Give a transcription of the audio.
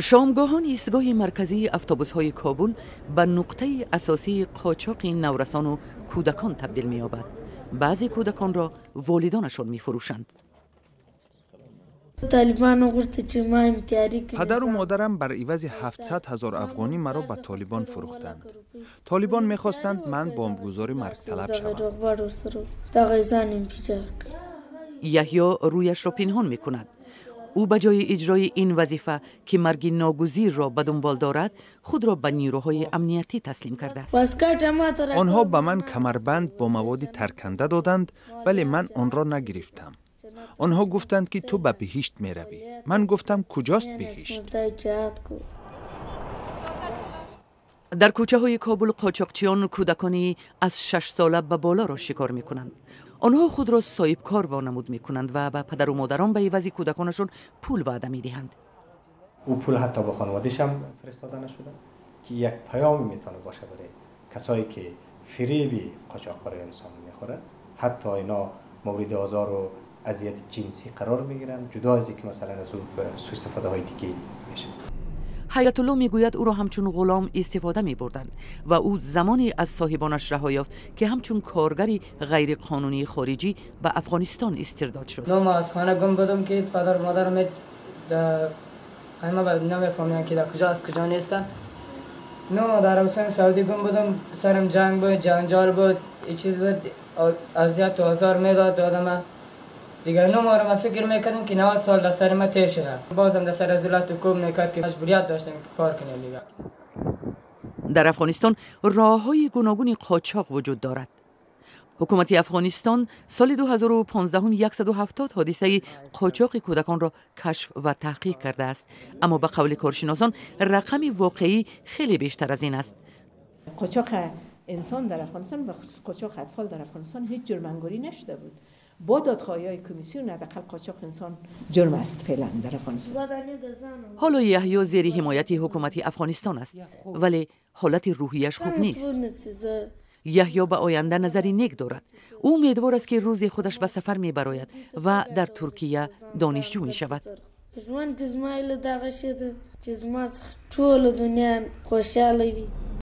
شامگاهان ایستگاه مرکزی اتوبوس‌های کابل به نقطه اساسی قاچاق نورسان و کودکان تبدیل می‌یابد. بعضی کودکان را والدانشان می‌فروشند. پدر و مادرم بر عوض 700,000 افغانی مرا به طالبان فروختند. طالبان می‌خواستند من بمبگذار مرگ طلب شوم. یحیی رویش را پنهان می‌کند. او به جای اجرای این وظیفه که مرگ ناگزیر را به دنبال دارد، خود را به نیروهای امنیتی تسلیم کرده است. آنها به من کمربند با مواد ترکنده دادند، ولی من آن را نگرفتم. آنها گفتند که تو به بهشت می روی. من گفتم کجاست بهشت؟ در کوچه های کابل قاچاقچیان کودکانی از 6 ساله به بالا را شکار می کنند. آنها خود را صاحبکار وانمود می کنند و به پدر و مادران به عوض کودکانشون پول وعده می دهند. او پول حتی به خانواده‌ش هم فرستاده نشده که یک پیامی میتونه باشه برای کسایی که فریب قاچاقبری انسان میخوره. حتی اینا مورد آزار و اذیت جنسی قرار میگیرن، جدا از اینکه مثلا از او به سوء استفاده های دیگه میشه. حیات الله میگوید او را همچون غلام استفاده می بردند و او زمانی از صاحبانش رها یافت که همچون کارگری غیر قانونی خارجی به افغانستان استرداد شد. ما از خانه گم بودم که پدر و مادرم ما نمیفهمیدن که در کجا از کجا نیستن. ما در عربستان سعودی گم بودم، سرم جنگ بود، جنجال بود، این چیز بود، اذیت و آزار میداد آدم. دیگر نماره ما فکر میکردم که 90 سال در سر ما تیر شده. بازم در سر ذلت و کوب میکرد که مجبوریت داشتم که کار کنیم دیگر. در افغانستان راه‌های گوناگون قاچاق وجود دارد. حکومت افغانستان سال 2015 170 حادثه قاچاق کودکان را کشف و تحقیق کرده است، اما به قول کارشناسان رقم واقعی خیلی بیشتر از این است. قاچاق انسان در افغانستان و خصوص قاچاق اطفال در افغانستان هیچ جرم‌انگاری نشده بود. با دادخواهی‌های کمیسیون حداقل قاچاق انسان جرم است فعلا در افغانستان. حالا یحیی زیر حمایت حکومت افغانستان است، ولی حالت روحیش خوب نیست. یحیی به آینده نظری نیک دارد. او امیدوار است که روزی خودش به سفر می براید و در ترکیه دانشجو می شود. ژوند زما له دغه شی ده چې زما څخه ټوله دنیا خوشحاله وي.